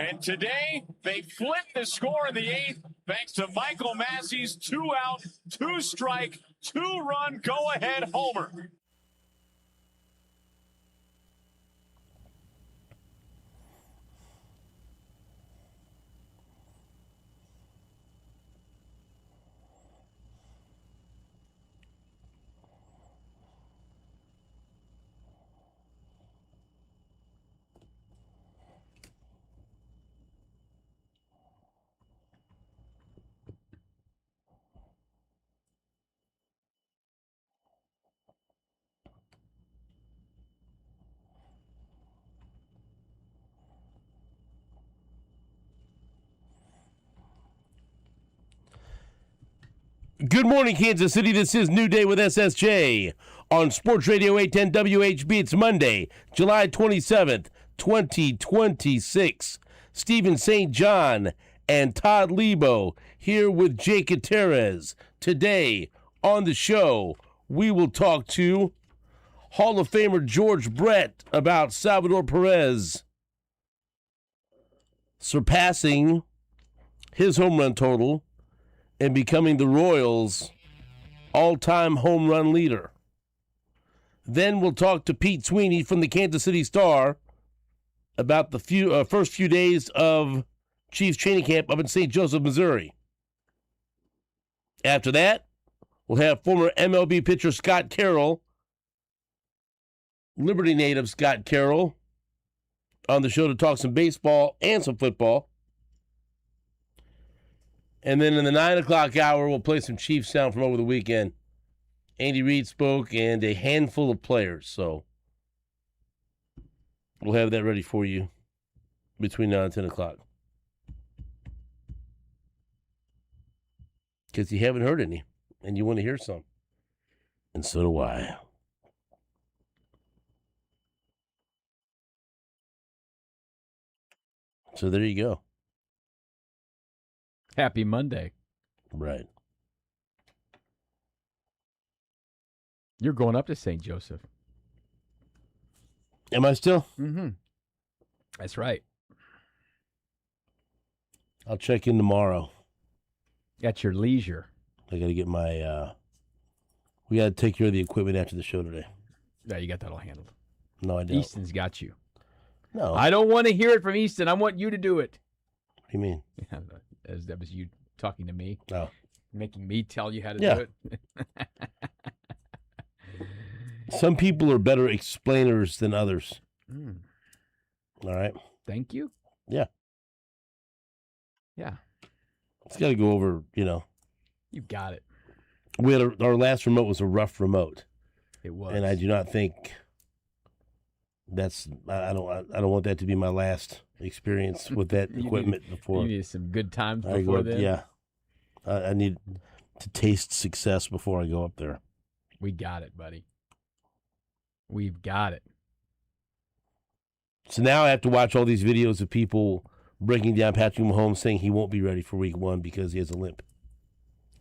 And today, they flipped the score in the 8th thanks to Michael Massey's 2-out, 2-strike, 2-run go-ahead homer. Good morning, Kansas City. This is New Day with SSJ on Sports Radio 810 WHB. It's Monday, July 27th, 2026. Stephen St. John and Todd Lebo here with Jake Gutierrez. Today on the show, we will talk to Hall of Famer George Brett about Salvador Perez surpassing his home run total and becoming the Royals' all-time home run leader. Then we'll talk to Pete Sweeney from the Kansas City Star about the first few days of Chiefs training camp up in St. Joseph, Missouri. After that, we'll have former MLB pitcher Scott Carroll, Liberty native Scott Carroll, on the show to talk some baseball and some football. And then in the 9 o'clock hour, we'll play some Chiefs sound from over the weekend. Andy Reid spoke and a handful of players. So we'll have that ready for you between now and 10 o'clock. Because you haven't heard any, and you want to hear some. And so do I. So there you go. Happy Monday. Right. You're going up to St. Joseph. Am I still? Mm-hmm. That's right. I'll check in tomorrow. At your leisure. I got to get my, we got to take care of the equipment after the show today. Yeah, you got that all handled. No, I don't. Easton's got you. No. I don't want to hear it from Easton. I want you to do it. What do you mean? Yeah, as that was you talking to me. Oh. Making me tell you how to Yeah. do it. Some people are better explainers than others. Mm. All right? Thank you. Yeah. Yeah. It's got to go over, you know. You got it. We had our last remote was a rough remote. It was. And I do not think that's, I don't want that to be my last experience with that equipment before. You needed some good times I go before up, then. yeah. I need to taste success before I go up there. We got it, buddy. We've got it. So now I have to watch all these videos of people breaking down Patrick Mahomes saying he won't be ready for week 1 because he has a limp.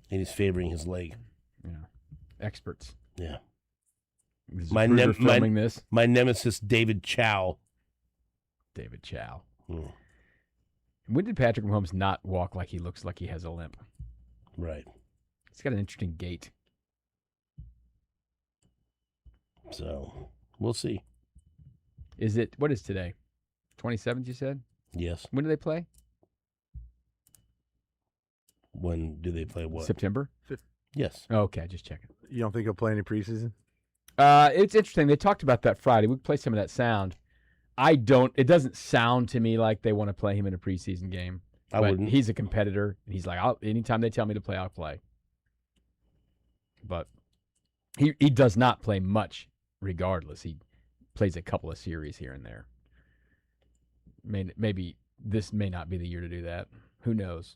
And he's favoring his leg. Yeah. Experts. Yeah. My nemesis, David Chow. David Chow. Mm. When did Patrick Mahomes not walk like he looks like he has a limp? Right. He's got an interesting gait. So, we'll see. What is today? 27th, you said? Yes. When do they play? When do they play what? September? Yes. Okay, just checking. You don't think he'll play any preseason? It's interesting. They talked about that Friday. We play some of that sound. It doesn't sound to me like they want to play him in a preseason game. I wouldn't. He's a competitor, and he's like, anytime they tell me to play, I'll play. But he does not play much regardless. He plays a couple of series here and there. Maybe this may not be the year to do that. Who knows?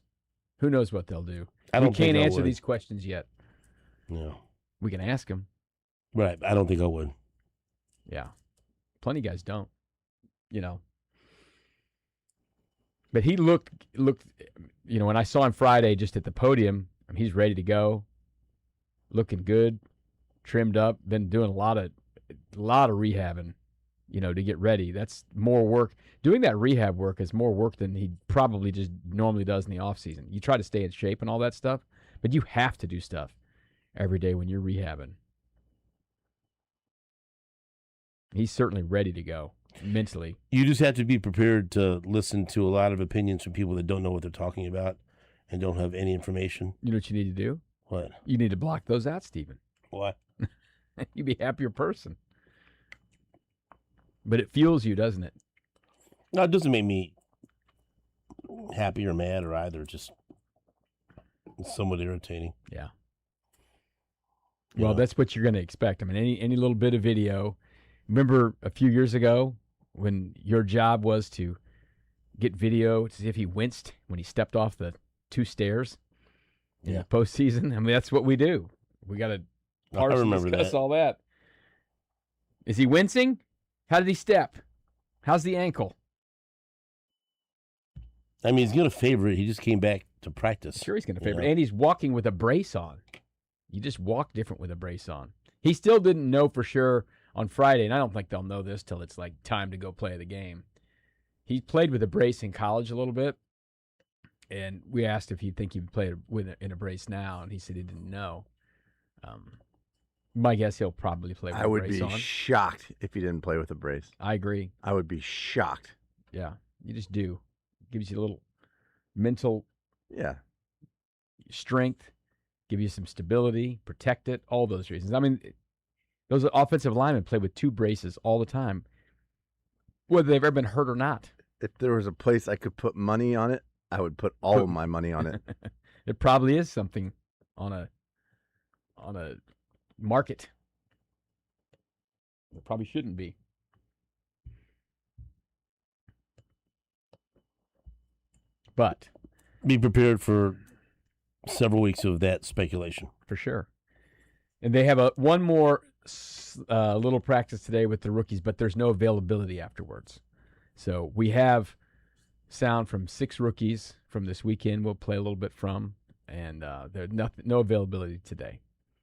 Who knows what they'll do? We can't answer these questions yet. No. We can ask them. Right. I don't think I would. Yeah. Plenty of guys don't. You know. But he looked, you know, when I saw him Friday just at the podium, he's ready to go. Looking good, trimmed up, been doing a lot of rehabbing to get ready. That's more work. Doing that rehab work is more work than he probably just normally does in the offseason. You try to stay in shape and all that stuff, but you have to do stuff every day when you're rehabbing. He's certainly ready to go mentally. You just have to be prepared to listen to a lot of opinions from people that don't know what they're talking about and don't have any information. You know what you need to do? What? You need to block those out, Stephen. Why? You'd be a happier person. But it fuels you, doesn't it? No, it doesn't make me happy or mad or either. Just it's somewhat irritating. Yeah. Well, that's what you're going to expect. I mean, any little bit of video. Remember a few years ago when your job was to get video to see if he winced when he stepped off the 2 stairs in the postseason? I mean, that's what we do. We got to discuss all that. Is he wincing? How did he step? How's the ankle? I mean, he's going to favor it. He just came back to practice. Sure, he's going to favor it. And he's walking with a brace on. You just walk different with a brace on. He still didn't know for sure on Friday, and I don't think they'll know this till it's like time to go play the game. He played with a brace in college a little bit, and we asked if he'd think he'd play in a brace now, and he said he didn't know. My guess he'll probably play with a brace on. I would be shocked if he didn't play with a brace. I agree. I would be shocked. Yeah, you just do. Gives you a little mental strength, give you some stability, protect it, all those reasons. I mean, those offensive linemen play with 2 braces all the time, whether they've ever been hurt or not. If there was a place I could put money on it, I would put all of my money on it. It probably is something on a market. It probably shouldn't be. But be prepared for several weeks of that speculation. For sure. And they have one more little practice today with the rookies, but there's no availability afterwards. So we have sound from 6 rookies from this weekend we'll play a little bit from, and there's no availability today.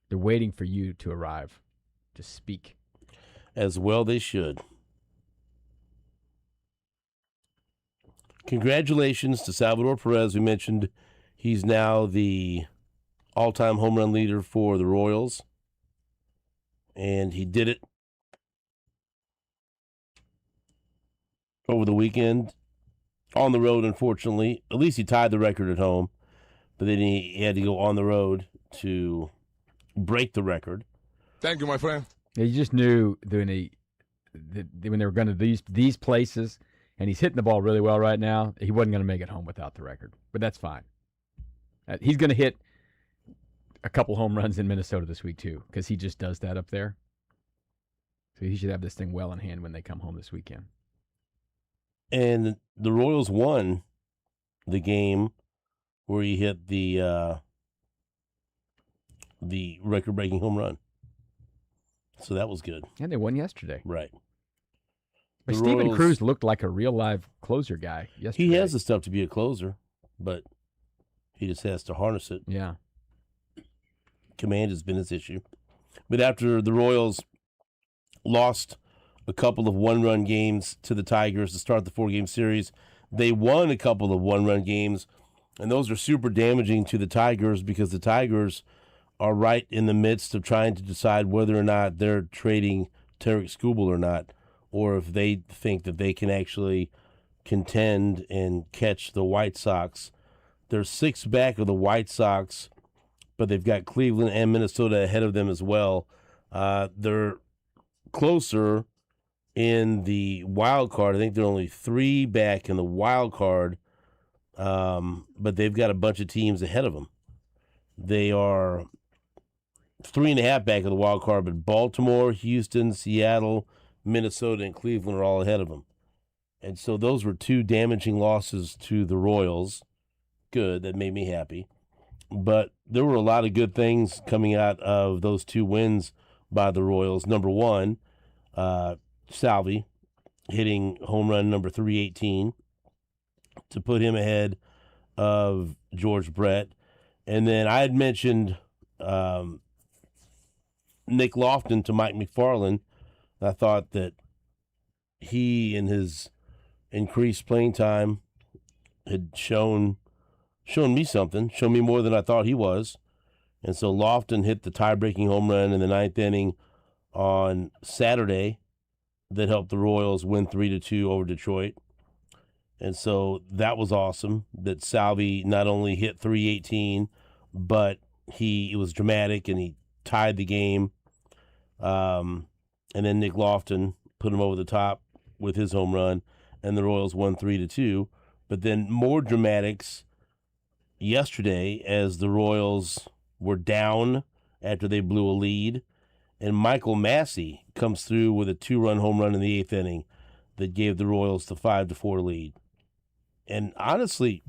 They're waiting for you to arrive to speak. As well they should. Congratulations to Salvador Perez. We mentioned he's now the all-time home run leader for the Royals. And he did it over the weekend on the road, unfortunately. At least he tied the record at home. But then he had to go on the road to break the record. Thank you, my friend. You just knew when they were going to these places, and he's hitting the ball really well right now, he wasn't going to make it home without the record. But that's fine. He's going to hit a couple home runs in Minnesota this week, too, because he just does that up there. So he should have this thing well in hand when they come home this weekend. And the Royals won the game where he hit the record-breaking home run. So that was good. And they won yesterday. Right. But Steven Cruz looked like a real live closer guy yesterday. He has the stuff to be a closer, but he just has to harness it. Yeah. Command has been his issue. But after the Royals lost a couple of one-run games to the Tigers to start the 4-game series, they won a couple of one-run games, and those are super damaging to the Tigers because the Tigers are right in the midst of trying to decide whether or not they're trading Tarek Skubal or not, or if they think that they can actually contend and catch the White Sox. They're 6 back of the White Sox, but they've got Cleveland and Minnesota ahead of them as well. They're closer in the wild card. I think they're only 3 back in the wild card, but they've got a bunch of teams ahead of them. They are 3.5 back of the wild card, but Baltimore, Houston, Seattle, Minnesota, and Cleveland are all ahead of them. And so those were 2 damaging losses to the Royals. Good. That made me happy. But there were a lot of good things coming out of those 2 wins by the Royals. Number 1, Salvi hitting home run number 318 to put him ahead of George Brett. And then I had mentioned Nick Lofton to Mike McFarland. I thought that he, in his increased playing time, had shown me something, shown me more than I thought he was. And so Lofton hit the tie-breaking home run in the 9th inning on Saturday that helped the Royals win 3-2 over Detroit. And so that was awesome that Salvi not only hit 318, but it was dramatic and he tied the game. And then Nick Lofton put him over the top with his home run, and the Royals won 3-2. But then more dramatics yesterday as the Royals were down after they blew a lead, and Michael Massey comes through with a 2-run home run in the 8th inning that gave the Royals the 5-4 lead. And honestly,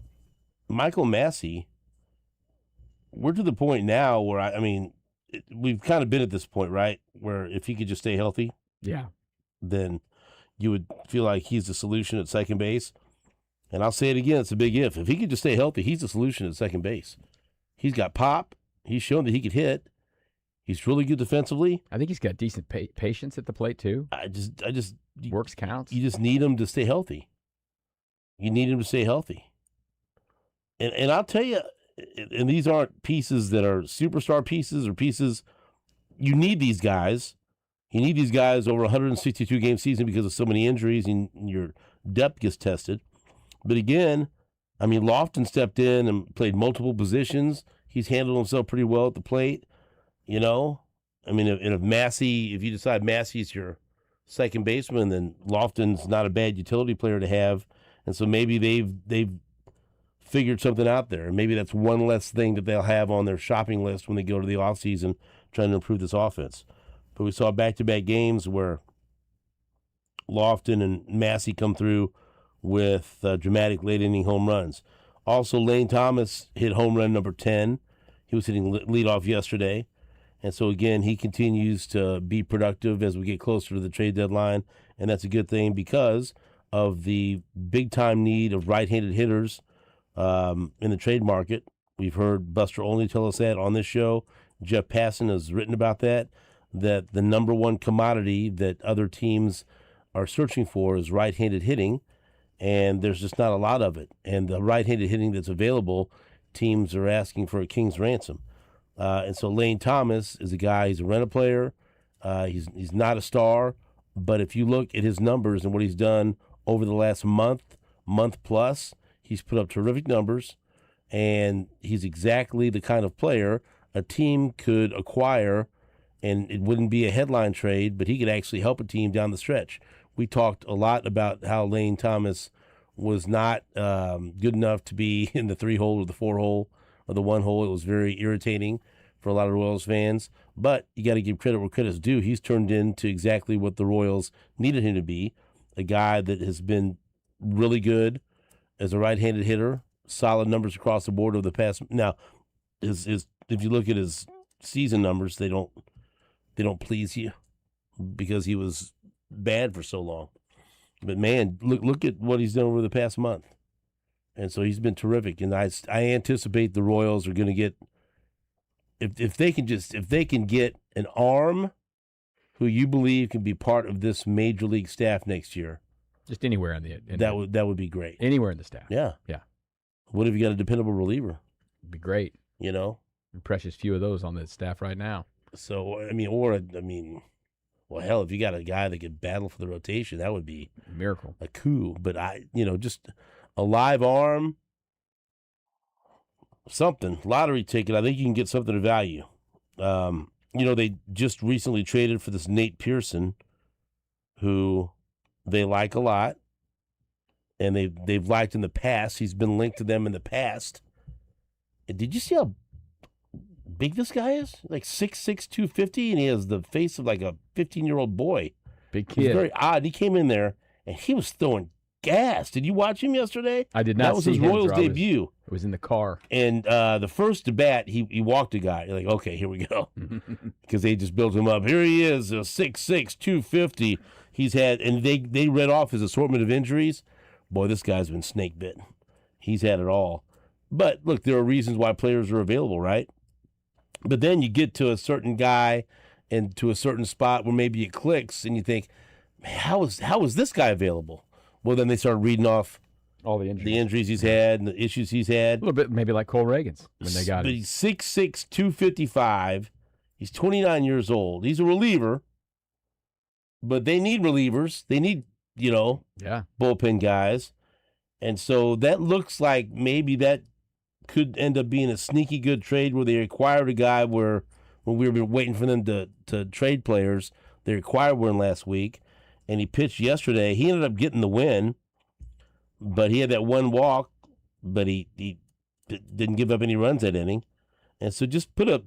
Michael Massey, we're to the point now where, we've kind of been at this point, right, where if he could just stay healthy, Yeah. then you would feel like he's the solution at second base. And I'll say it again, it's a big if. If he could just stay healthy, he's the solution at second base. He's got pop. He's shown that he could hit. He's really good defensively. I think he's got decent patience at the plate, too. Works counts. You just need him to stay healthy. You need him to stay healthy. And I'll tell you, and these aren't pieces that are superstar pieces or pieces. You need these guys. You need these guys over a 162-game season because of so many injuries and your depth gets tested. But again, Lofton stepped in and played multiple positions. He's handled himself pretty well at the plate. If you decide Massey's your second baseman, then Lofton's not a bad utility player to have. And so maybe they've figured something out there. Maybe that's one less thing that they'll have on their shopping list when they go to the offseason trying to improve this offense. But we saw back-to-back games where Lofton and Massey come through with dramatic late-inning home runs. Also, Lane Thomas hit home run number 10. He was hitting leadoff yesterday. And so, again, he continues to be productive as we get closer to the trade deadline. And that's a good thing because of the big-time need of right-handed hitters in the trade market. We've heard Buster Olney tell us that on this show. Jeff Passan has written about that the number one commodity that other teams are searching for is right-handed hitting, and there's just not a lot of it. And the right-handed hitting that's available, teams are asking for a king's ransom. And so Lane Thomas is a guy, he's a rental player. He's not a star, but if you look at his numbers and what he's done over the last month plus, he's put up terrific numbers, and he's exactly the kind of player a team could acquire, and it wouldn't be a headline trade, but he could actually help a team down the stretch. We talked a lot about how Lane Thomas was not good enough to be in the 3-hole or the 4-hole or the 1-hole. It was very irritating for a lot of Royals fans, but you got to give credit where credit's due. He's turned into exactly what the Royals needed him to be, a guy that has been really good as a right-handed hitter, solid numbers across the board over the past. Now, if you look at his season numbers, they don't please you because he was bad for so long. But man, look at what he's done over the past month, and so he's been terrific. And I anticipate the Royals are going to get if they can get an arm who you believe can be part of this major league staff next year. Just anywhere that would be great. Anywhere in the staff. Yeah. What if you got a dependable reliever? It'd be great. Precious few of those on the staff right now. So well, hell, if you got a guy that could battle for the rotation, that would be a miracle, a coup. But just a live arm, something lottery ticket. I think you can get something of value. They just recently traded for this Nate Pearson, who they like a lot, and they've liked in the past. He's been linked to them in the past. And did you see how big this guy is? Like 6'6", 250, and he has the face of like a 15-year-old boy. Big kid. He's very odd. He came in there, and he was throwing gas. Did you watch him yesterday? I did not. That was his Royals debut. It was in the car. And the first at bat, he walked a guy. You're like, okay, here we go. Because they just built him up. Here he is, 6'6", 250. He's had, and they read off his assortment of injuries. Boy, this guy's been snake bitten. He's had it all. But look, there are reasons why players are available, right? But then you get to a certain guy and to a certain spot where maybe it clicks, and you think, how is this guy available? Well, then they started reading off All the injuries. the injuries he's had and the issues he's had. A little bit, maybe like Cole Reagan's when they got But him. he's 6'6", 255. He's 29 years old. He's a reliever, but they need relievers. They need, Yeah. bullpen guys. And so that looks like maybe that could end up being a sneaky good trade where they acquired a guy where when we were waiting for them to trade players, they acquired one last week, and he pitched yesterday. He ended up getting the win, but he had that one walk, but he didn't give up any runs that inning. And so just put a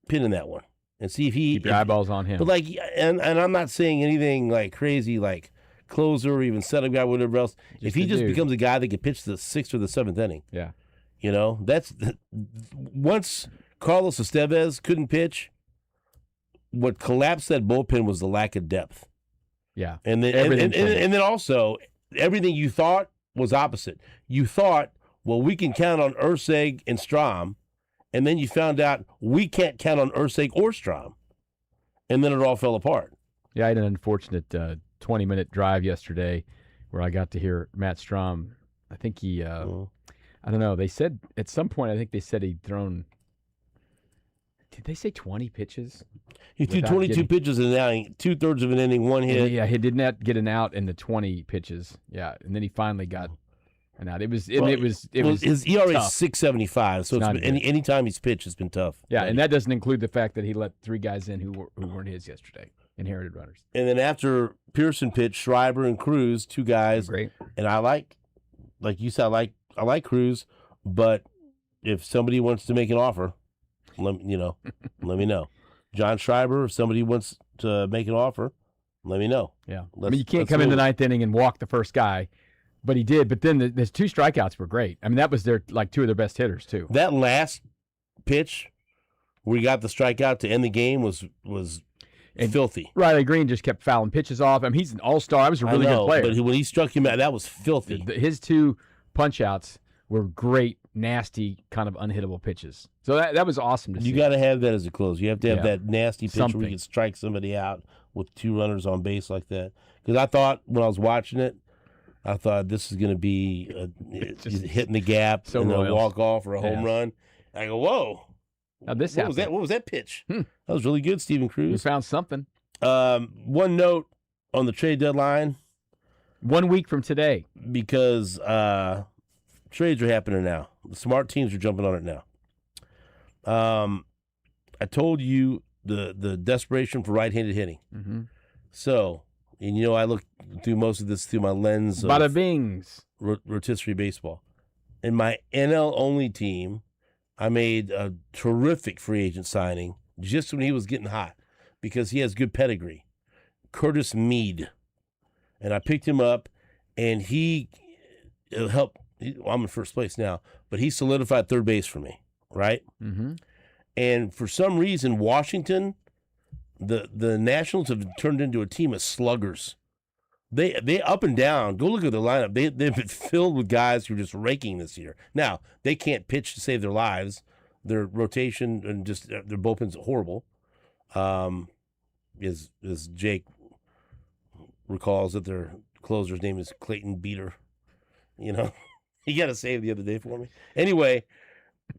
pin in that one and see if he Keep your eyeballs on him. But and I'm not saying anything like crazy like closer or even setup guy, whatever else. If he just becomes a guy that can pitch the 6th or the 7th inning, Yeah. that's once Carlos Estevez couldn't pitch. What collapsed that bullpen was the lack of depth. Yeah. And then Everything and then also everything you thought was opposite. You thought, well, we can count on Urseg and Strom, and then you found out we can't count on Urseg or Strom, and then it all fell apart. Yeah, I had an unfortunate 20-minute drive yesterday where I got to hear Matt Strom. I think he, I don't know. They said at some point, I think they said he'd thrown. Did they say 20 pitches? He threw 22 pitches in an inning, 2/3 of an inning, one hit. Yeah, he did not get an out in the 20 pitches. Yeah, and then he finally got an out. It was his ERA tough. is 6.75, so it's been, any time he's pitched, it's been tough. Yeah, and that doesn't include the fact that he let 3 guys in who weren't his yesterday, inherited runners. And then after Pearson pitched, Schreiber and Cruz, 2 guys. Great. And I like you said, I like Cruz, but if somebody wants to make an offer, let me know. John Schreiber, if somebody wants to make an offer, let me know. Yeah. You can't come in the 9th inning and walk the first guy, but he did. But then the 2 strikeouts were great. I mean, that was 2 of their best hitters, too. That last pitch where he got the strikeout to end the game was filthy. Riley Green just kept fouling pitches off. I mean, he's an all-star. He was a really good player. But when he struck him out, that was filthy. His 2 punch-outs were great, nasty, kind of unhittable pitches. So that was awesome to see. You got to have that as a close. You have to have that nasty pitch Something. where you can strike somebody out with 2 runners on base like that. Because I thought when I was watching it, I thought this is going to be hitting the gap and a walk off or a home run. I go, whoa! Now this what was that pitch? That was really good, Steven Cruz. We found something. One note on the trade deadline. 1 week from today, because trades are happening now. The smart teams are jumping on it now. I told you the desperation for right-handed hitting. Mm-hmm. So, and I look through most of this through my lens of bada bings, rotisserie baseball. In my NL-only team, I made a terrific free agent signing just when he was getting hot because he has good pedigree. Curtis Mead. And I picked him up, and he helped. I'm in first place now, but he solidified third base for me, right? Mm-hmm. And for some reason, Washington, the Nationals have turned into a team of sluggers. They up and down. Go look at their lineup. They've been filled with guys who are just raking this year. Now, they can't pitch to save their lives. Their rotation and just their bullpen's horrible. As Jake recalls that their closer's name is Clayton Beater. He got a save the other day for me. Anyway,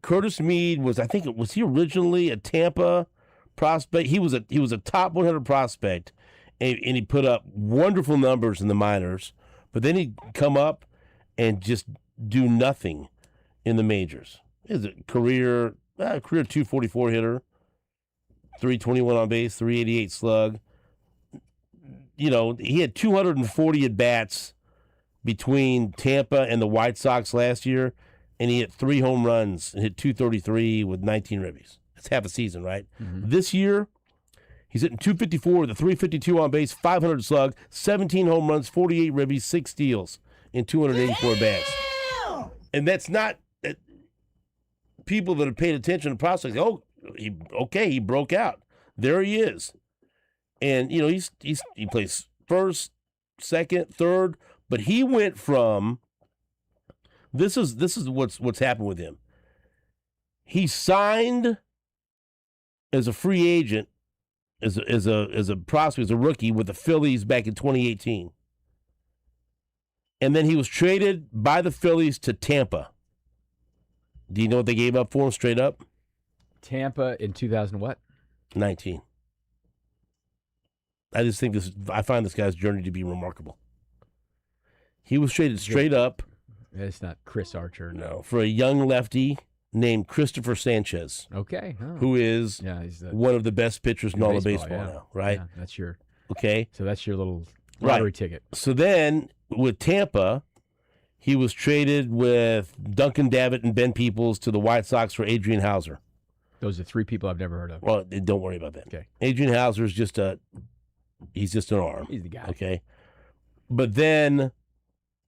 Curtis Mead was he originally a Tampa prospect? He was a top 100 prospect, and he put up wonderful numbers in the minors, but then he'd come up and just do nothing in the majors. He's a career 244 hitter, 321 on base, 388 slug. He had 240 at-bats between Tampa and the White Sox last year, and he hit 3 home runs and hit 233 with 19 ribbies. That's half a season, right? Mm-hmm. This year, he's hitting 254 with a 352 on base, 500 slug, 17 home runs, 48 ribbies, 6 steals in 284 bats. And that's not people that have paid attention to prospects. Oh, he broke out. There he is. And he plays first, second, third, but he went from this is what's happened with him. He signed as a free agent as a prospect, as a rookie with the Phillies back in 2018. And then he was traded by the Phillies to Tampa. Do you know what they gave up for him straight up? Tampa in 2000 what? 19. I just think I find this guy's journey to be remarkable. He was traded straight up. It's not Chris Archer. No, for a young lefty named Christopher Sanchez. Okay. Who is he's one of the best pitchers in all of baseball now, right? Yeah, that's your little lottery ticket. So then with Tampa, he was traded with Duncan Davitt and Ben Peoples to the White Sox for Adrian Hauser. Those are three people I've never heard of. Well, don't worry about that. Okay. Adrian Hauser is he's just an arm. He's the guy. Okay. But then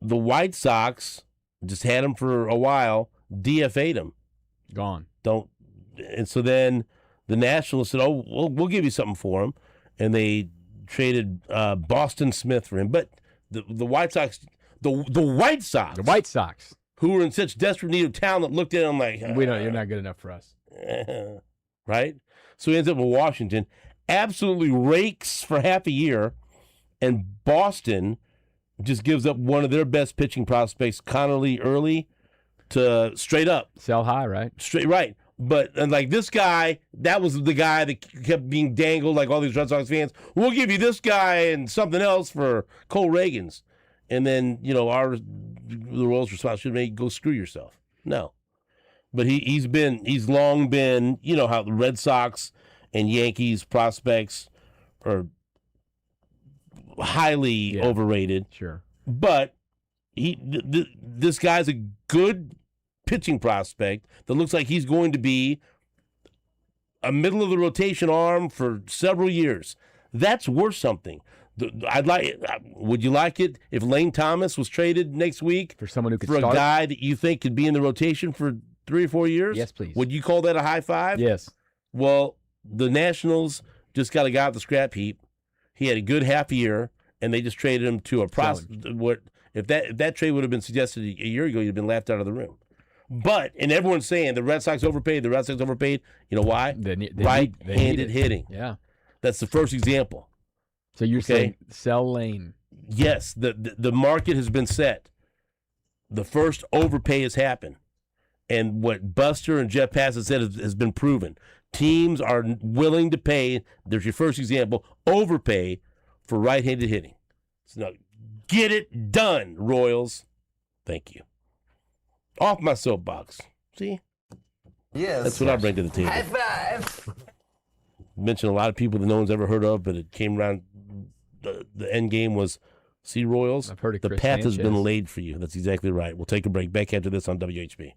the White Sox just had him for a while, DFA'd him. Gone. And so then the Nationals said, "Oh, we'll give you something for him," and they traded Boston Smith for him. But the White Sox, the White Sox, who were in such desperate need of talent, looked at him like, You're not good enough for us, right? So he ends up in Washington, absolutely rakes for half a year, and Boston just gives up one of their best pitching prospects, Connerly Early, to straight up sell high, right? Straight right. But and like this guy, that was the guy that kept being dangled like all these Red Sox fans. We'll give you this guy and something else for Cole Reagans. And then, the Royals' response should be, go screw yourself. No. But he's long been, how the Red Sox and Yankees prospects are highly overrated. Sure. But this guy's a good pitching prospect that looks like he's going to be a middle of the rotation arm for several years. That's worth something. Would you like it if Lane Thomas was traded next week for someone who could for start? A guy that you think could be in the rotation for 3 or 4 years? Yes, please. Would you call that a high five? Yes. Well, the Nationals just got a guy off the scrap heap. He had a good half year, and they just traded him to a prospect. If that trade would have been suggested a year ago, you'd have been laughed out of the room. And everyone's saying the Red Sox overpaid. You know why? Right-handed hitting. Yeah. That's the first example. So you're saying sell Lane. Yes, the market has been set. The first overpay has happened. And what Buster and Jeff Passan said has been proven. Teams are willing to pay, there's your first example, overpay for right-handed hitting. So now, get it done, Royals. Thank you. Off my soapbox. See? Yes. That's what I bring to the table. High five. Mentioned a lot of people that no one's ever heard of, but it came around. The end game was, see, Royals, I've heard of the Chris path has Sanchez. been laid for you. That's exactly right. We'll take a break. Back after this on WHB.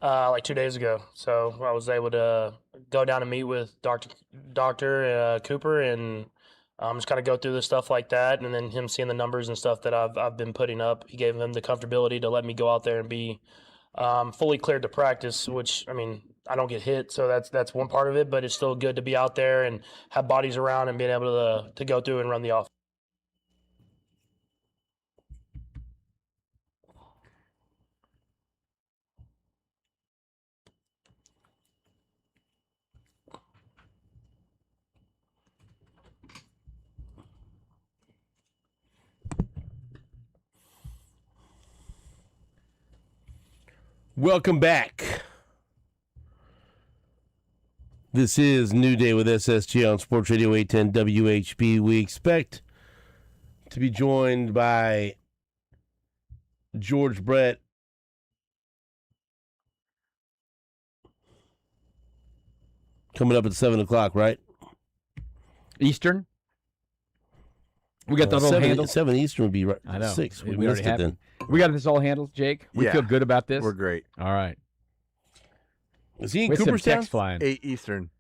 like 2 days ago. So I was able to go down and meet with Dr. Cooper and just kind of go through the stuff like that. And then him seeing the numbers and stuff that I've been putting up, he gave him the comfortability to let me go out there and be fully cleared to practice, which, I mean, I don't get hit, so that's one part of it, but it's still good to be out there and have bodies around and being able to go through and run the offense. Welcome back. This is New Day with SSJ on Sports Radio 810 WHB. We expect to be joined by George Brett coming up at 7 o'clock, right? Eastern. We got the whole handle. 7 Eastern would be right. I know. 6. We already missed it have then. We got this all handled, Jake. We Yeah. feel good about this. We're great. All right. Is he in With some Cooperstown? text flying. 8 Eastern.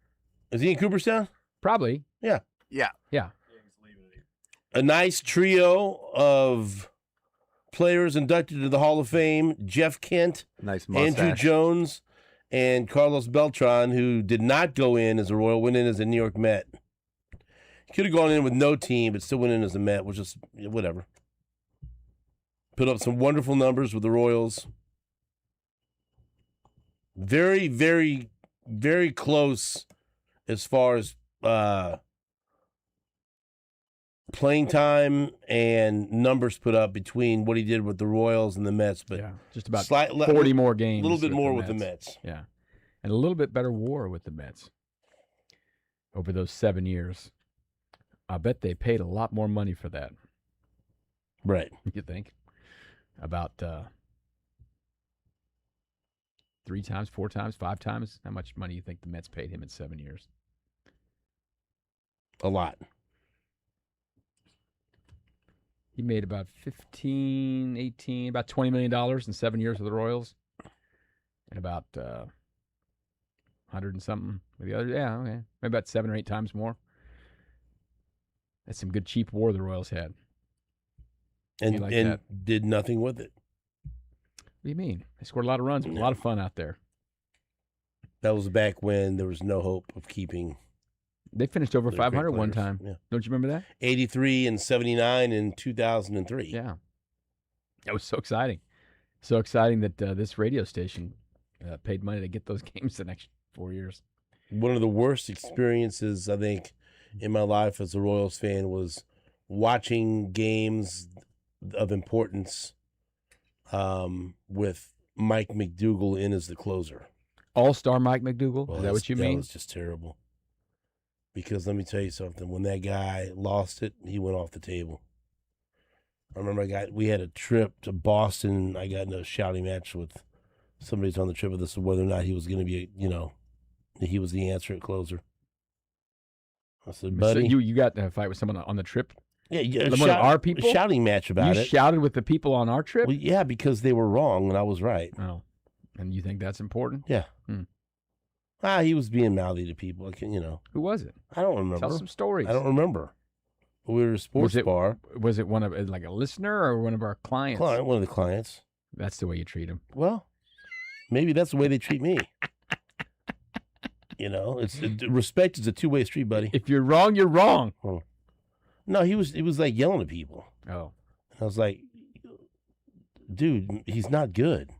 Is he in Cooperstown? Probably. Yeah. Yeah. A nice trio of players inducted to the Hall of Fame. Jeff Kent, Nice mustache. Andrew Jones, and Carlos Beltran, who did not go in as a Royal, went in as a New York Met. He could have gone in with no team, but still went in as a Met, which is whatever. Put up some wonderful numbers with the Royals. Very, very, very close as far as playing time and numbers put up between what he did with the Royals and the Mets, but Yeah. Just about slight- 40 more games. a little bit more with the Mets. Mets. Yeah. And a little bit better WAR with the Mets over those 7 years. I bet they paid a lot more money for that. Right. You think? About 3 times, 4 times, 5 times? How much money you think the Mets paid him in 7 years? A lot. He made about 15, 18, about $20 million in 7 years with the Royals. And about 100 and something with the other. Yeah, okay. Maybe about 7 or 8 times more. That's some good cheap WAR the Royals had. And, like and that. did nothing with it. What do you mean? They scored a lot of runs. It was a lot of fun out there. That was back when there was no hope of keeping. They finished over the 500 great one players. time. Yeah. Don't you remember that? 83 and 79 in 2003. Yeah. That was so exciting. So exciting that this radio station paid money to get those games the next 4 years. One of the worst experiences, I think, in my life as a Royals fan was watching games of importance with Mike McDougal in as the closer. All-star Mike McDougal? Well, Is that what you mean? That was just terrible. Because let me tell you something. When that guy lost it, he went off the table. I remember we had a trip to Boston. I got in a shouting match with somebody on the trip with us whether or not he was going to be, he was the answer at closer. I said, buddy. So you got in a fight with someone on the trip? Yeah, One of our people? A shouting match about You it. shouted with the people on our trip? Well, yeah, because they were wrong and I was right. Oh. And you think that's important? Yeah. He was being mouthy to people. Who was it? I don't remember. Tell some stories. I don't remember. We were at a sports bar. Was it one of like a listener or one of our clients? One of the clients. That's the way you treat them. Well, maybe that's the way they treat me. Respect is a two-way street, buddy. If you're wrong, you're wrong. Oh. No, he was like yelling at people. Oh. And I was like, dude, he's not good.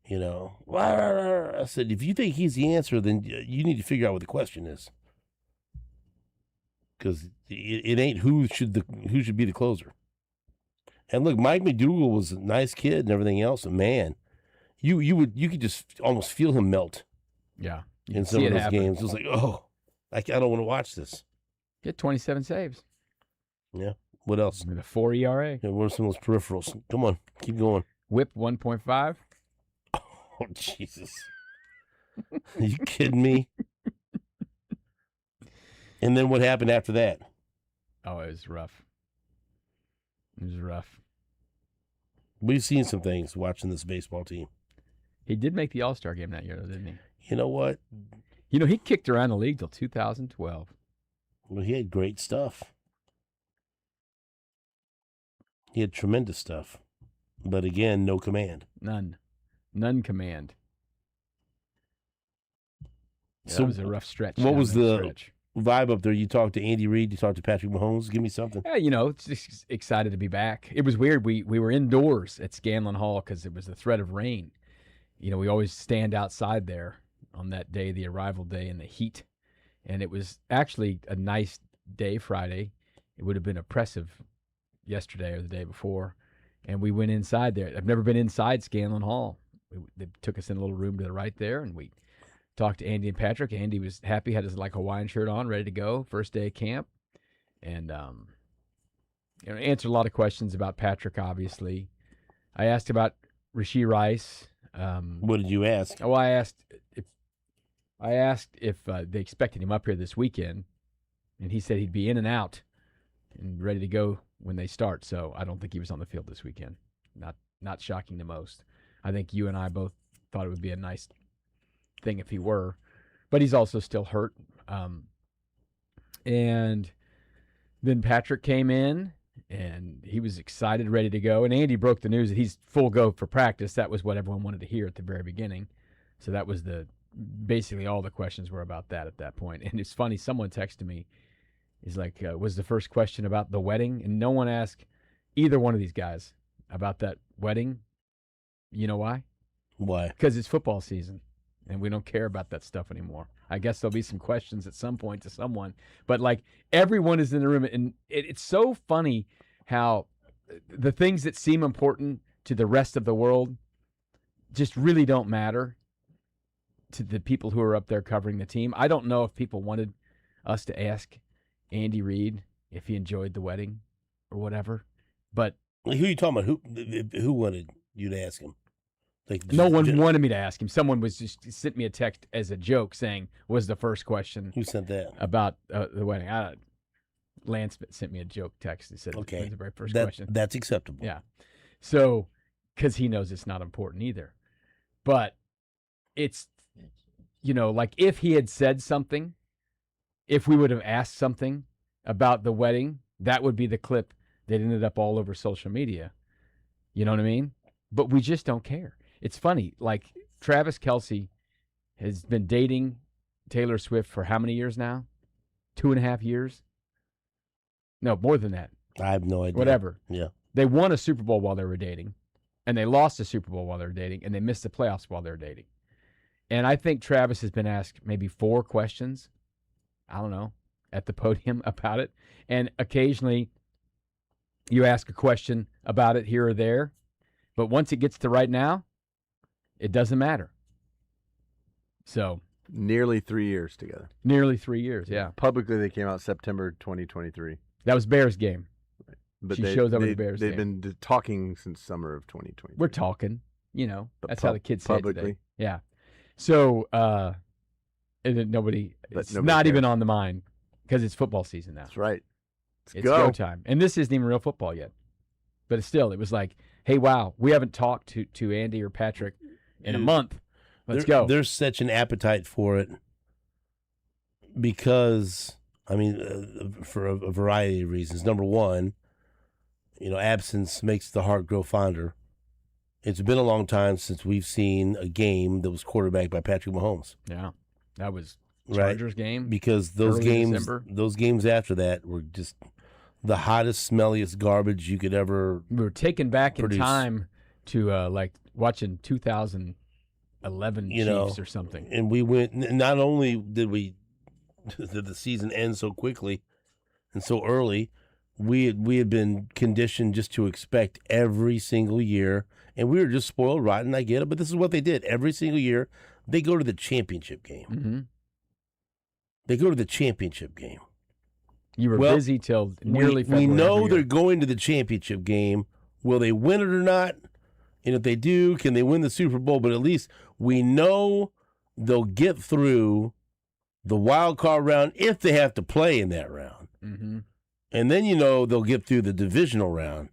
I said, if you think he's the answer, then you need to figure out what the question is. Because it ain't who should be the closer. And look, Mike McDougal was a nice kid and everything else, and man, you could just almost feel him melt. Yeah. In some of those games. It was like, I don't want to watch this. He had 27 saves. Yeah. What else? With a 4 ERA. Yeah, what are some of those peripherals? Come on, keep going. Whip 1.5. Oh, Jesus. Are you kidding me? And then what happened after that? Oh, it was rough. It was rough. We've seen some things watching this baseball team. He did make the All-Star game that year, though, didn't he? You know what? You know, he kicked around the league till 2012. Well, he had great stuff. He had tremendous stuff. But again, no command. None command. Yeah, So that was a rough stretch. what down was that the stretch. vibe up there? You talked to Andy Reid. You talked to Patrick Mahomes. Give me something. Yeah, you know, it's just excited to be back. It was weird. We were indoors at Scanlon Hall because it was the threat of rain. You know, we always stand outside there on that day, the arrival day, in the heat. And it was actually a nice day, Friday. It would have been oppressive yesterday or the day before. And we went inside there. I've never been inside Scanlon Hall. They took us in a little room to the right there, and we talked to Andy and Patrick. Andy was happy, had his Hawaiian shirt on, ready to go, first day of camp. And answered a lot of questions about Patrick, obviously. I asked about Rashee Rice. What did you ask? Oh, I asked if they expected him up here this weekend, and he said he'd be in and out and ready to go when they start. So I don't think he was on the field this weekend. Not shocking the most. I think you and I both thought it would be a nice thing if he were, but he's also still hurt. And then Patrick came in, and he was excited, ready to go. And Andy broke the news that he's full go for practice. That was what everyone wanted to hear at the very beginning. So that was basically all the questions were about that at that point. And it's funny, someone texted me. He's like, was the first question about the wedding? And no one asked either one of these guys about that wedding. You know why? Why? Because it's football season, and we don't care about that stuff anymore. I guess there'll be some questions at some point to someone. But, everyone is in the room, and it's so funny how the things that seem important to the rest of the world just really don't matter to the people who are up there covering the team. I don't know if people wanted us to ask Andy Reid if he enjoyed the wedding or whatever, but Who are you talking about? Who wanted you to ask him? No one wanted me to ask him. Someone was just sent me a text as a joke saying, was the first question. Who sent that? About the wedding. Lance sent me a joke text. He said, okay, it was the very first question. That's acceptable. Yeah. So, because he knows it's not important either. But it's, if he had said something, if we would have asked something about the wedding, that would be the clip that ended up all over social media. You know what I mean? But we just don't care. It's funny. Travis Kelce has been dating Taylor Swift for how many years now? 2.5 years? No, more than that. I have no idea. Whatever. Yeah. They won a Super Bowl while they were dating, and they lost a Super Bowl while they were dating, and they missed the playoffs while they were dating. And I think Travis has been asked maybe 4 questions, I don't know, at the podium about it. And occasionally you ask a question about it here or there, but once it gets to right now, it doesn't matter. So nearly 3 years together. Nearly 3 years, yeah. Publicly, they came out September 2023. That was Bears game. Right. But she shows up at the Bears game. They've been talking since summer of 2023. We're talking, but that's how the kids say publicly. it today. Yeah. So, and then it's not even on the mind because it's football season now. That's right. It's go time. And this isn't even real football yet. But it was like, hey, wow, we haven't talked to Andy or Patrick in a month. Let's go. There's such an appetite for it because, for a variety of reasons. Number one, absence makes the heart grow fonder. It's been a long time since we've seen a game that was quarterbacked by Patrick Mahomes. Yeah, that was Chargers game. Because those games, December. Those games after that were just the hottest, smelliest garbage you could ever. We were taken back produce. In time to watching 2011 Chiefs or something. And we went. Not only did the season end so quickly and so early, we had been conditioned just to expect every single year, and we were just spoiled rotten. I get it, but this is what they did every single year. They go to the championship game. Mm-hmm. They go to the championship game. You were busy till nearly February. We know they're going to the championship game. Will they win it or not? And if they do, can they win the Super Bowl? But at least we know they'll get through the wild card round if they have to play in that round. Mm-hmm. And then they'll get through the divisional round.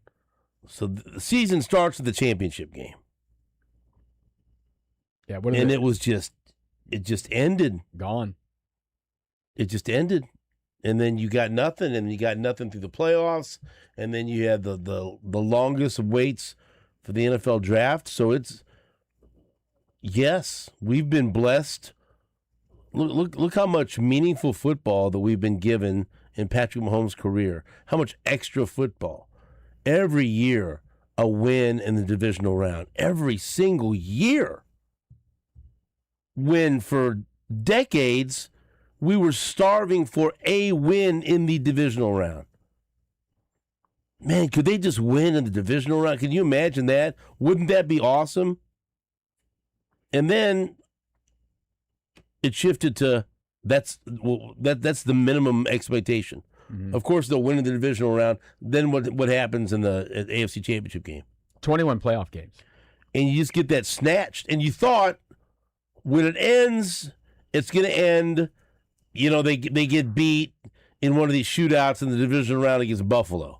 So the season starts with the championship game. Yeah, and it just ended. Gone. It just ended. And then you got nothing, and you got nothing through the playoffs, and then you had the longest waits for the NFL draft. So yes, we've been blessed. Look how much meaningful football that we've been given in Patrick Mahomes' career. How much extra football. Every year, a win in the divisional round. Every single year. When for decades, we were starving for a win in the divisional round. Man, could they just win in the divisional round? Can you imagine that? Wouldn't that be awesome? And then it shifted to that's the minimum expectation. Mm-hmm. Of course, they'll win in the divisional round. Then what happens in the AFC Championship game? 21 playoff games. And you just get that snatched. And you thought when it ends, it's going to end. They get beat in one of these shootouts in the divisional round against Buffalo.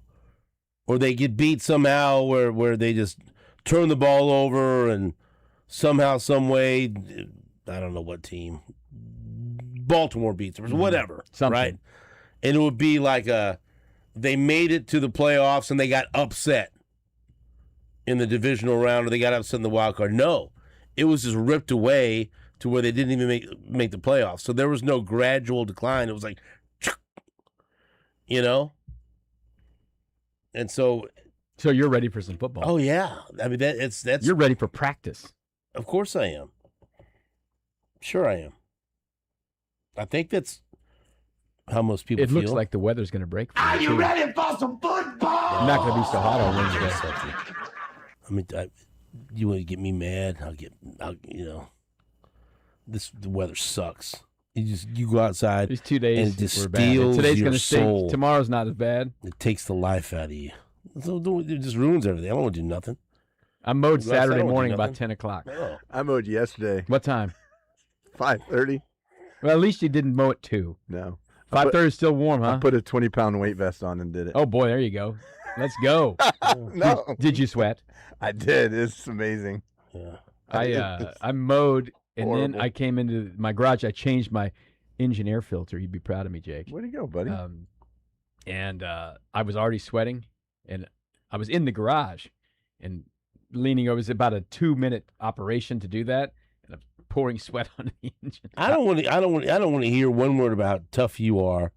Or they get beat somehow where they just turn the ball over and somehow, some way, I don't know what team, Baltimore beats them, or whatever, something. Right? And it would be like they made it to the playoffs and they got upset in the divisional round, or they got upset in the wild card. No, it was just ripped away to where they didn't even make the playoffs. So there was no gradual decline. It was like, And so you're ready for some football. Oh yeah, I mean that's you're ready for practice. Of course I am. Sure I am. I think that's how most people feel. It looks like the weather's going to break. Are you ready for some football? Not going to be so hot on Wednesday. I mean, you want to get me mad? The weather sucks. You go outside. These 2 days and it just were steals bad. Today's your going to soul. stink. Tomorrow's not as bad. It takes the life out of you. It just ruins everything. I don't want to do nothing. I mowed Go outside, I Saturday don't wanna morning do about nothing. 10 o'clock. No. I mowed yesterday, What time? 5:30. Well, at least you didn't mow it 2. No. 5:30 is still warm, I huh? put a 20-pound weight vest on and did it. Oh, boy, there you go. Let's go. No. Did you sweat? I did. It's amazing. Yeah. I mowed, and then horrible. I came into my garage. I changed my engine air filter. You'd be proud of me, Jake. Where'd he go, buddy? And I was already sweating, and I was in the garage and leaning over. It was about a 2-minute operation to do that, and I'm pouring sweat on the engine. I don't want to hear one word about how tough you are,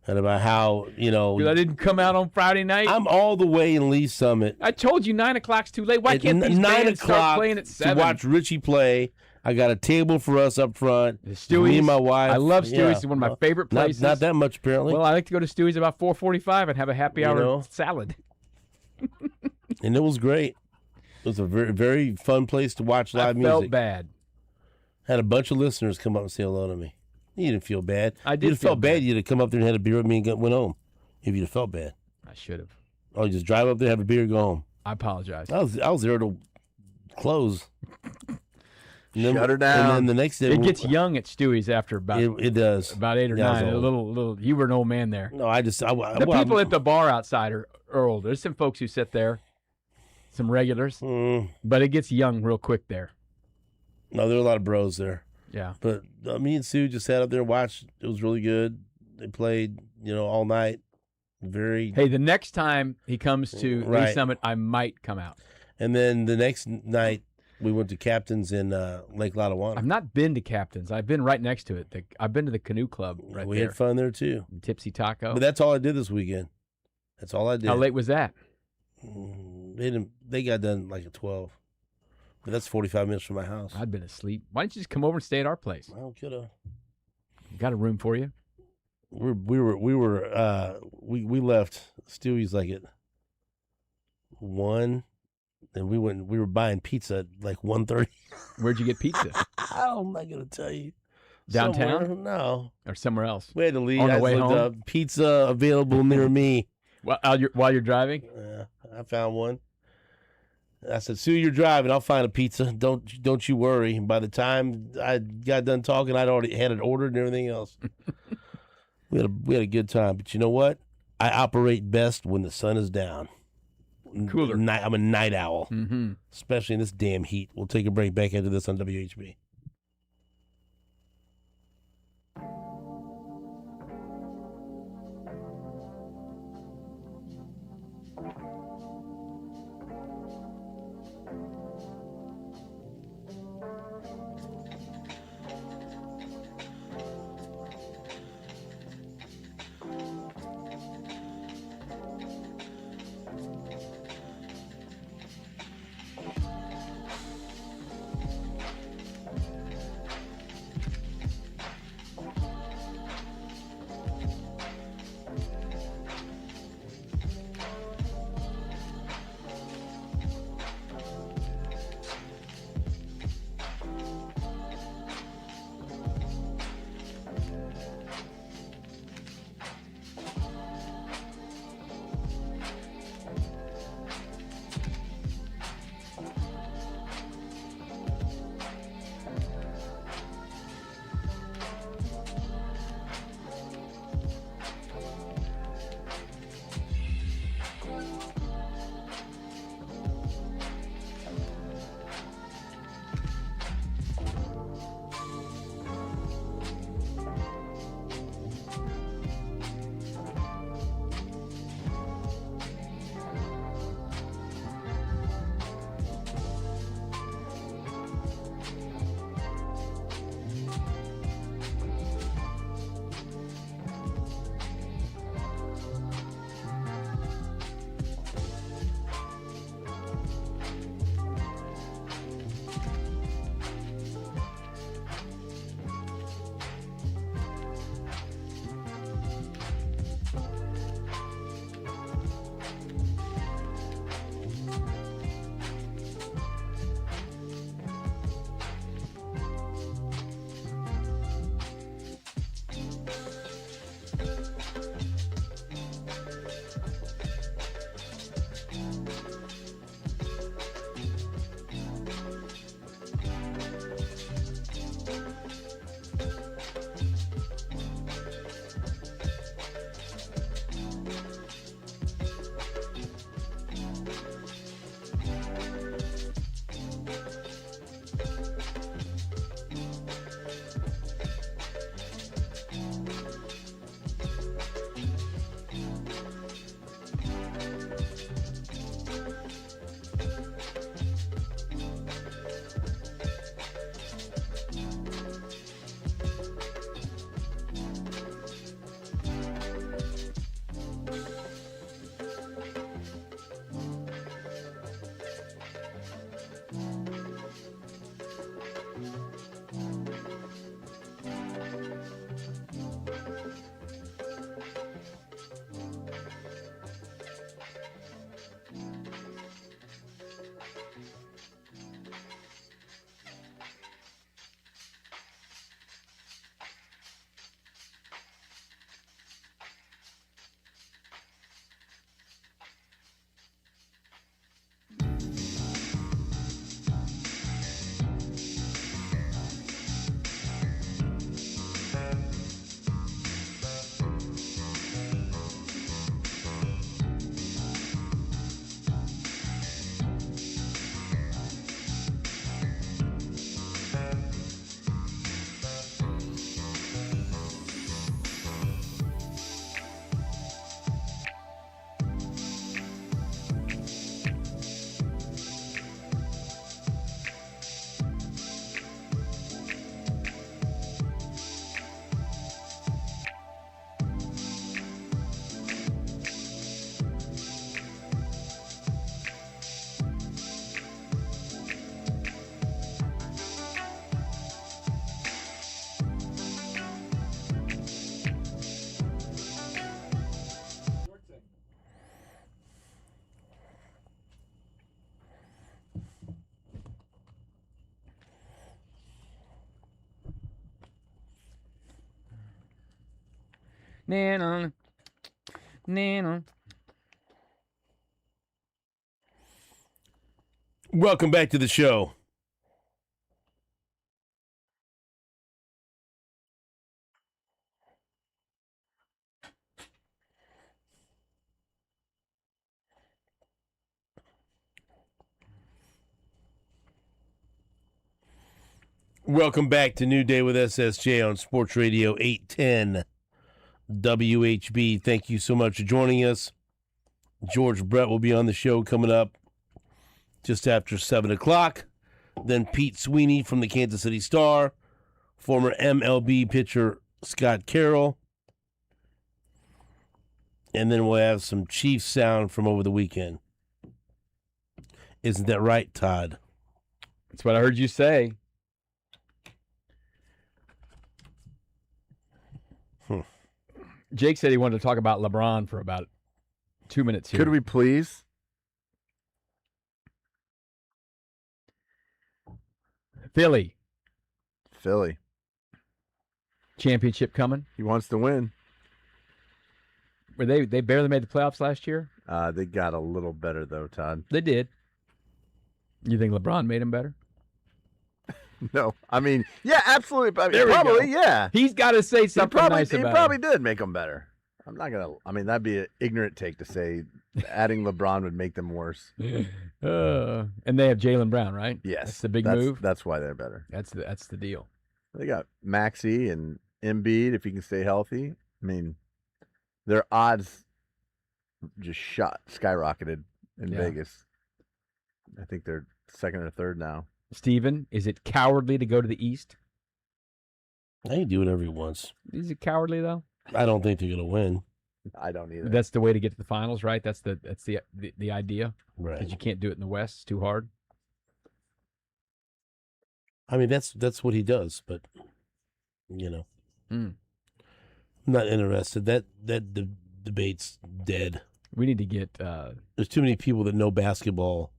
and about how Because I didn't come out on Friday night. I'm all the way in Lee Summit. I told you 9 o'clock's too late. Why At can't these 9 bands start o'clock playing at to 7? watch Richie play. I got a table for us up front. The Me Stewie's. and my wife. I love Stewie's. Yeah. It's one of my favorite places. Not that much apparently. Well, I like to go to Stewie's about 4:45 and have a happy hour salad. And it was great. It was a very, very fun place to watch live I music. felt bad. Had a bunch of listeners come up and say hello to me. You didn't feel bad. I did You'd have feel felt bad. bad. You'd have come up there and had a beer with me and went home. If you'd have felt bad. I should have. Oh, you just drive up there, have a beer, go home. I apologize. I was there to close. And then, Shut her down. And then the next day, It gets young at Stewie's after about It does. about 8 or Yeah, I was 9. A old. little. You were an old man there. No, The people at the bar outside are older. There's some folks who sit there, some regulars, but it gets young real quick there. No, there were a lot of bros there. Yeah. But me and Sue just sat up there and watched. It was really good. They played, all night. Very. Hey, the next time he comes to Lee Right. Summit, I might come out. And then the next night, we went to Captain's in Lake Lotawana. I've not been to Captain's. I've been right next to it. I've been to the canoe club right we there. had fun there too. Tipsy Taco. But that's all I did this weekend. That's all I did. How late was that? They got done like at 12. But that's 45 minutes from my house. I'd been asleep. Why don't you just come over and stay at our place? Well, could have. Got a room for you. We left Stewie's like at 1, and we were buying pizza at like 1:30. Where'd you get pizza? I'm not gonna tell you. Downtown? Somewhere. No, Or somewhere else? we had to leave. On the I way looked home? up pizza available near me. While you're driving? I found one. I said, Sue, you're driving. I'll find a pizza. Don't you worry. And by the time I got done talking, I'd already had it ordered and everything else. we had a good time. But you know what? I operate best when the sun is down. Cooler. I'm a night owl, Mm-hmm. especially in this damn heat. We'll take a break. Back into this on WHB. Nana. Nana. Welcome back to the show. Welcome back to New Day with SSJ on Sports Radio 810 WHB. Thank you so much for joining us. George Brett will be on the show coming up just after 7 o'clock. Then Pete Sweeney from the Kansas City Star, former MLB pitcher Scott Carroll. And then we'll have some Chiefs sound from over the weekend. Isn't that right, Todd? That's what I heard you say. Jake said he wanted to talk about LeBron for about 2 minutes here. Could we please? Philly. Championship coming. He wants to win. Were they barely made the playoffs last year? They got a little better, though, Todd. They did. You think LeBron made them better? No. I mean, yeah, absolutely. I mean, There we probably, go. yeah. He's got to say something nice He about probably it. did make them better. I'm not going to. I mean, that'd be an ignorant take to say adding LeBron would make them worse. And they have Jaylen Brown, right? Yes. That's the big move. That's why they're better. That's the deal. They got Maxey and Embiid if he can stay healthy. I mean, their odds just skyrocketed in Vegas. I think they're second or third now. Steven, is it cowardly to go to the East? I can do whatever he wants. Is it cowardly though? I don't think they're going to win. I don't either. That's the way to get to the finals, right? That's the idea. Right. Because you can't do it in the West; it's too hard. I mean, that's what he does, but, I'm not interested. That debate's dead. We need to get. There's too many people that know basketball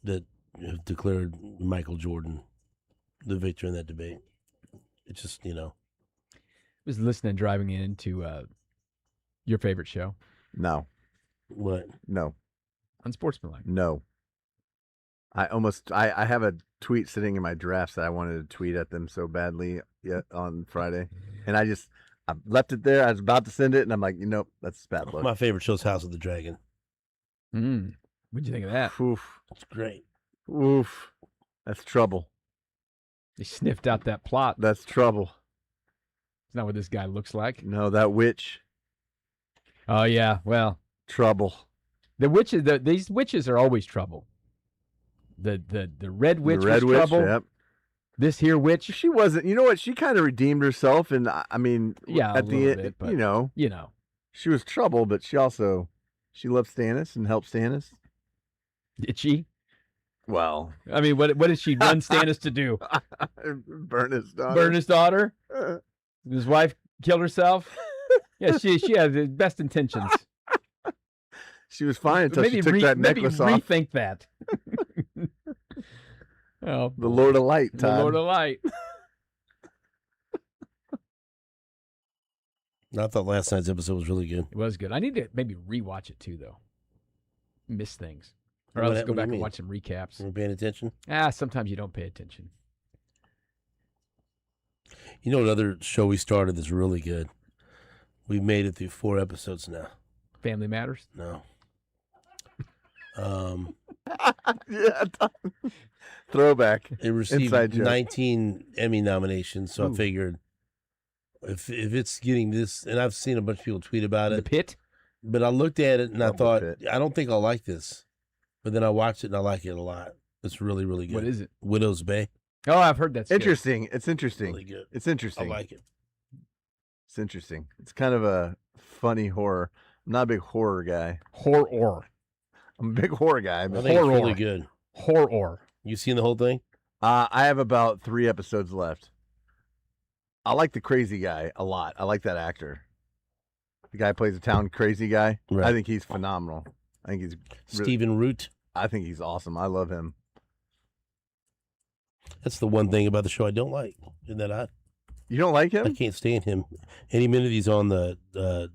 that have declared Michael Jordan the victor in that debate. It's just, I was listening, driving into your favorite show. No. What? No. Unsportsmanlike. No. I have a tweet sitting in my drafts that I wanted to tweet at them so badly on Friday. And I left it there. I was about to send it, and I'm like, nope, that's a bad look. My favorite show's House of the Dragon. What'd you think of that? Oof. It's great. Oof. That's trouble. They sniffed out that plot. That's trouble. It's not what this guy looks like. No, that witch. Oh yeah, well, Trouble. the witches. These witches are always trouble. The red witch The red was witch, trouble. yep. This here witch. She wasn't. You know what? She kind of redeemed herself, and I mean, Yeah, at a the little end, bit, but, she was trouble, but she loved Stannis and helped Stannis. Did she? Well, I mean, what did she run Stannis to do? burn his daughter. Burn his daughter? His wife killed herself? Yeah, she had the best intentions. She was fine until she took that necklace off. Rethink that. Oh, The Lord of Light, the Todd. Lord of Light. I thought last night's episode was really good. It was good. I need to maybe rewatch it too, though. Miss things. Or What else do go you back and mean? watch some recaps. You were paying attention? Sometimes you don't pay attention. You know another show we started that's really good? We've made it through 4 episodes now. Family Matters? No. Yeah, Todd. Throwback. It received Inside joke. 19 Emmy nominations, so Ooh. I figured if it's getting this, and I've seen a bunch of people tweet about The it, Pit? but I looked at it and I Love The thought, Pit. I don't think I'll like this. But then I watched it and I like it a lot. It's really, really good. What is it? Widow's Bay. Oh, I've heard that's good. Interesting. It's interesting. Really good. It's I interesting. like it. It's interesting. It's kind of a funny horror. I'm not a big horror guy. Horror. I'm a big horror guy. I But think it's Horror. really good. Horror. You seen the whole thing? I have about 3 episodes left. I like the crazy guy a lot. I like that actor. The guy who plays the town crazy guy. Right. I think he's phenomenal. I think he's Stephen Root. I think he's awesome. I love him. That's the one thing about the show I don't like. Isn't that odd? You don't like I him? can't stand him. Any minute he's on the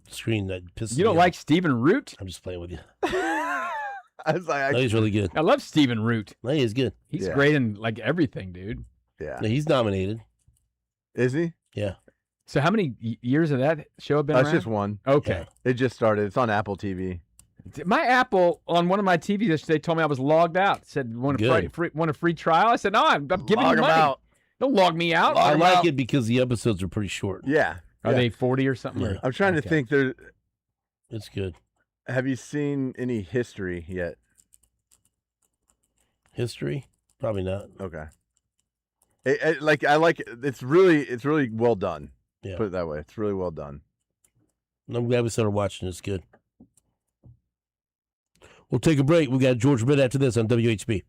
screen, that pisses You don't me off. like Stephen Root? I'm just playing with you. I was like, No, he's really good. I love Stephen Root. No, he's good. He's Yeah. great in like everything, dude. yeah. No, he's nominated. Is he? Yeah. So how many years of that show have been That's around? just one. Okay. It just started. It's on Apple TV. My Apple on one of my TVs yesterday told me I was logged out. It said want a Good. free trial. I said no, I'm giving Log you 'em money. out. Don't log me out. I like it because the episodes are pretty short. Yeah. Are they 40 or something? Yeah. I'm trying to think. It's good. Have you seen any history yet? History? Probably not. Okay. I like it. It's really well done. Yeah. Put it that way. It's really well done. I'm glad we started watching. It's good. We'll take a break. We got George Britt after this on WHB.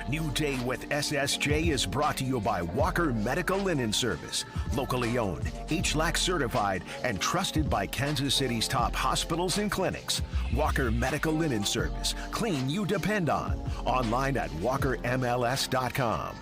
New Day with SSJ is brought to you by Walker Medical Linen Service. Locally owned, HLAC certified, and trusted by Kansas City's top hospitals and clinics. Walker Medical Linen Service. Clean you depend on. Online at walkermls.com.